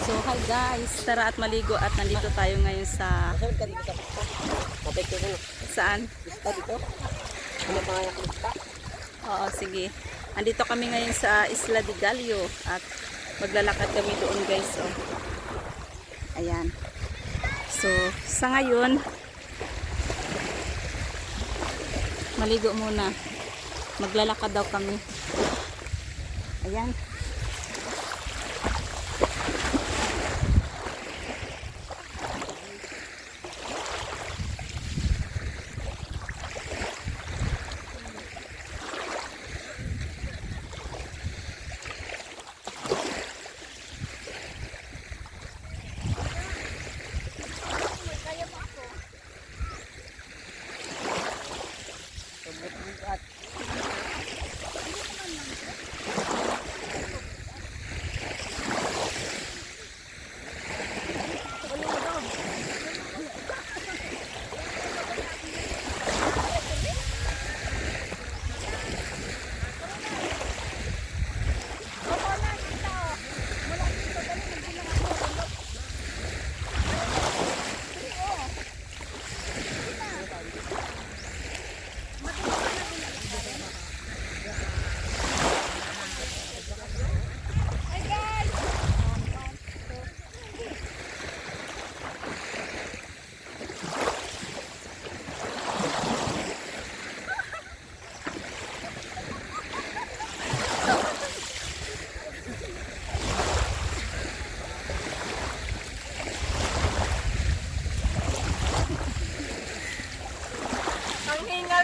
So hi guys, tara at maligo at nandito tayo ngayon sa saan? Oo, sige. Andito kami ngayon sa Isla de Gallo at maglalakad kami doon guys. Oh. Ayan. So sa ngayon, maligo muna. Maglalakad daw kami. Ayan.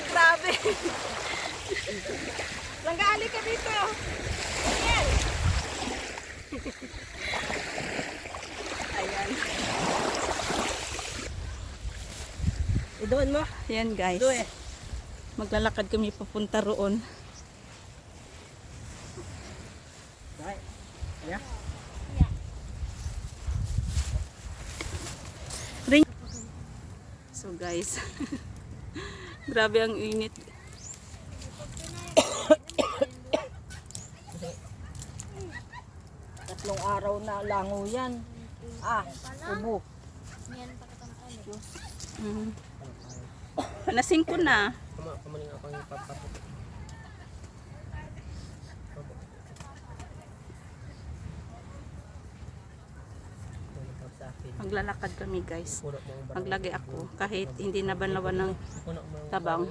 Grabe. Langgali ka dito. Ayan. Ayan. Doon mo. Ayan guys. Doon. Maglalakad kami papunta roon. Yeah. Ring. So guys. Grabe ang init. Tatlong araw na lango yan. Ubo. Nasing ko na. Maglalakad kami guys. Maglagay ako kahit hindi nabanlawan ng tabang.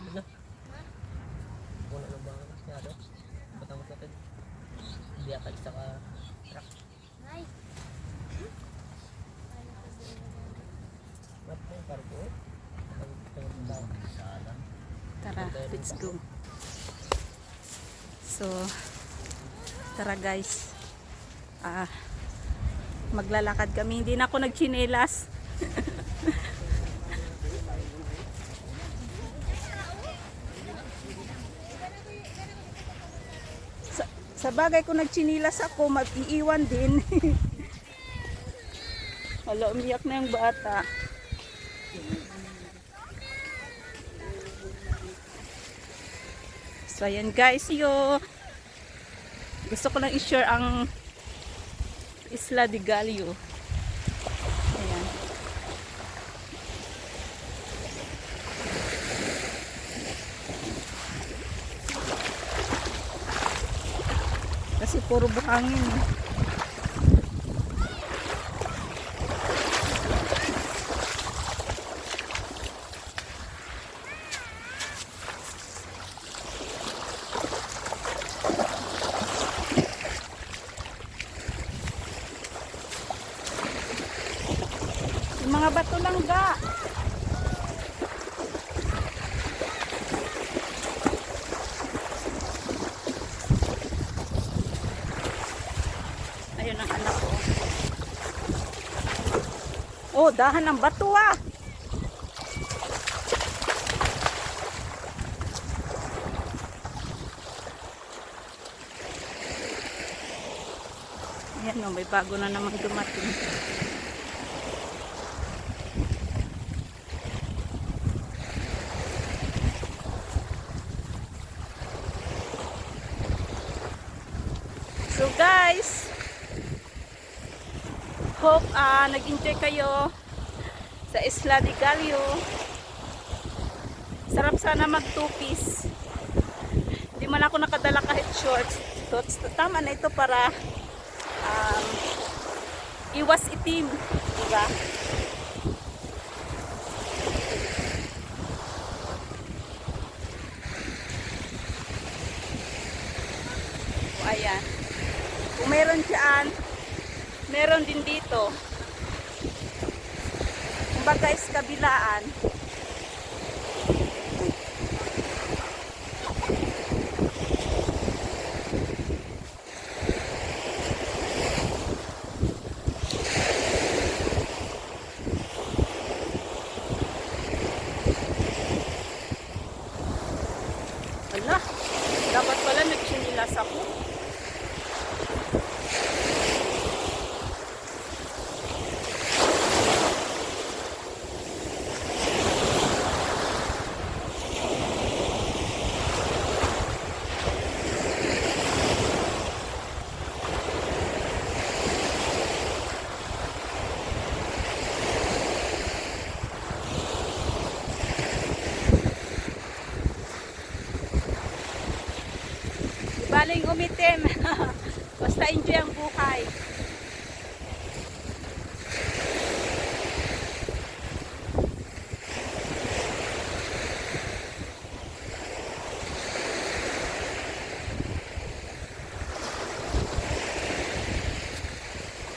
Tara, let's go. So, tara guys. Maglalakad kami. Hindi na ako nagchinelas. sa bagay kung nagchinilas ako, mag-iiwan din. Hala, umiyak na yung bata. So ayan guys, gusto ko lang i-share ang Isla de Gallo. Ayan. Kasi puro buhangin. Mga bato lang ga. Ayun ang anak ko. Oh, dahan ng bato ah. Ayan oh, may bago na naman dumating. So guys, Hope nag-enjoy kayo sa Isla de Gallo. Sarap sana mag two-piece. Hindi man ako nakadala kahit shorts. Tama na ito para iwas itim. Diba? O, ayan. Kung meron dyan, meron din dito. Kumbaga is kabilaan. Ala, dapat pala nagchinilas ako. Baling umitim. Basta enjoy ang buhay.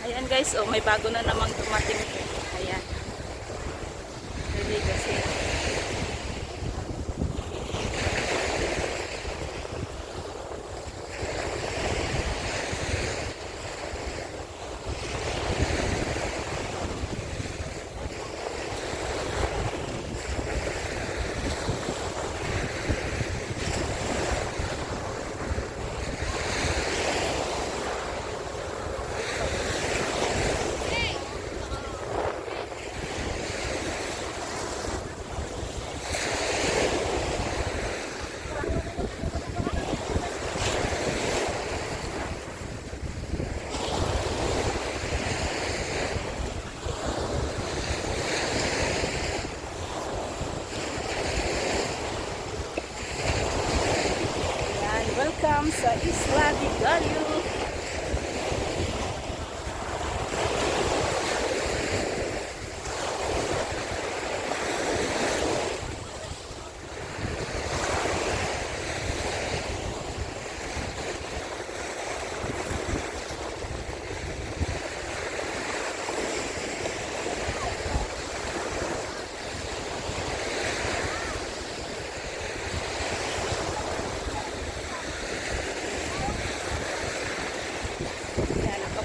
Ayan guys, oh, may bago na namang dumating. Ayan. Really kasi. Welcome sa Isla de Gallo.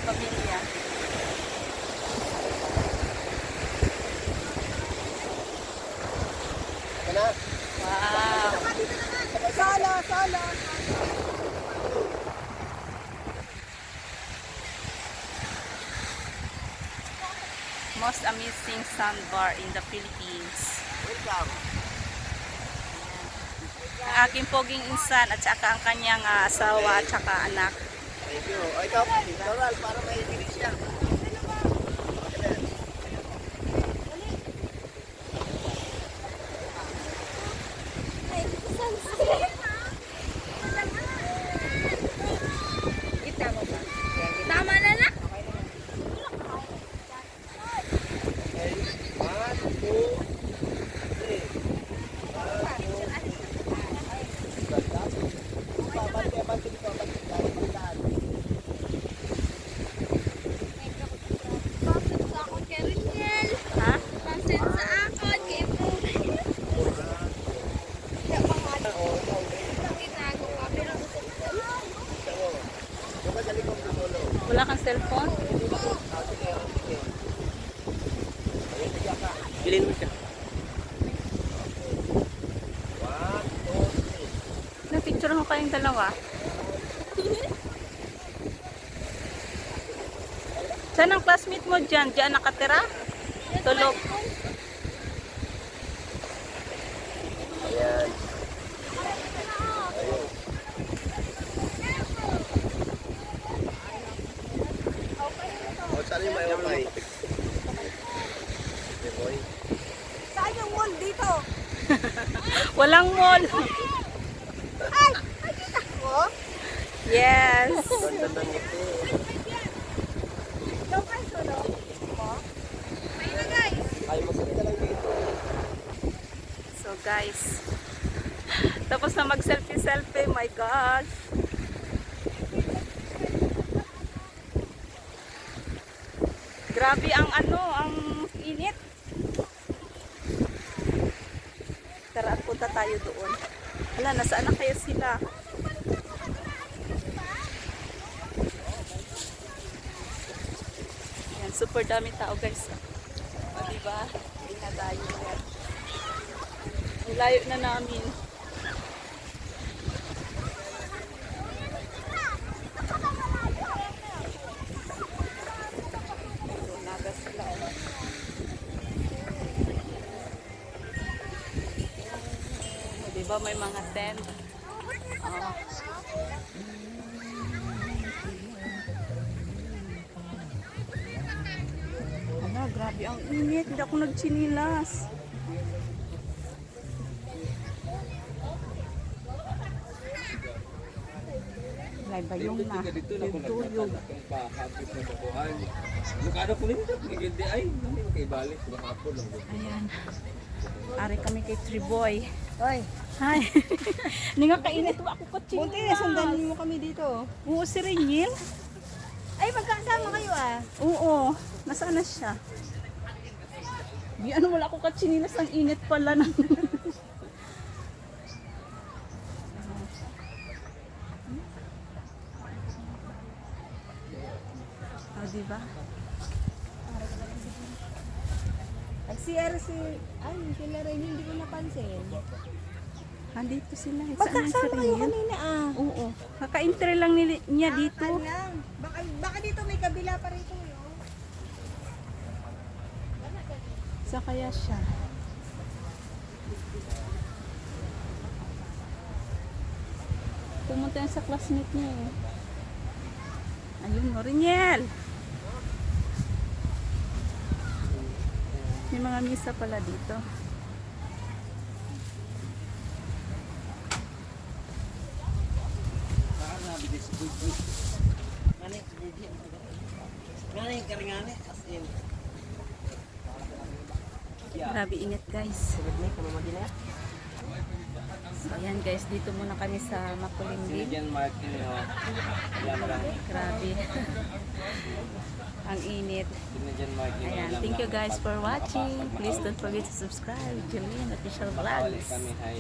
Pamilya. Wow. Sala. Most amazing sandbar in the Philippines. Welcome. Ang aking poging insan at saka ang kanyang asawa at saka anak. Thank you. O ikaw, Doral, para may bilis siya. Tama na na. Okay. 1, 2, 3. Wala kang cellphone? Bilhin mo siya. 1, 2, 3. Napicture mo kayong dalawa. Saan ang classmate mo dyan? Diyan nakatira? Tulog. Ayan. Saan yung may umay? Saan yung mall dito? Walang mall. Ay! Nakita ko? Yes. Ganda ng ito. Ikaw pa ito, no? Ayun na guys. Ay, masakita lang dito. So guys, tapos na mag-selfie-selfie. My gosh. Grabe ang ang init. Tara at punta tayo doon. Hala, nasaan na kaya sila? Yan, super dami tao guys. O, diba? Hindi na tayo yan. Ang layo na namin. Doon naga sila. O, diba may mga tent? Oh. Hala, grabe ang init. Hindi ako nagchinilas. May bayong na. Tuyog. Lukado ko nito. Hindi ay. Kay balik. Mahapon lang. Ayan. Ari kami kay Triboy. Hoy, Hi. Hindi nga kainit ako kutsi. bunti na sundan mo kami dito. Oo, si Renyel. Ay, magkasama kayo ah. Oo. Nasaan na siya? Di ano wala ako katsinilas. Ang init pala ng... Oh, diba? Ay, si RC. Ay, sila rin hindi ko napansin. Andito sila. Saan na si Magkasama kayo Renyel? kanina ah. Oo. Kaka-entry lang niya dito. Lang. Baka dito may kabila pa rito yun. Sa kaya siya? Pumunta yan sa classmate niya eh. Ayun mo, Renyel! May mga misa pala dito. Grabe init guys. So ayan guys, dito muna kami sa Makulinggi. Diyan mark nyo. Yan lang. Grabe. Ang init. Diyan mark nyo. Ayan, thank you guys for watching. Please don't forget to subscribe. Julian Official Balik Vlogs. kami. Hi.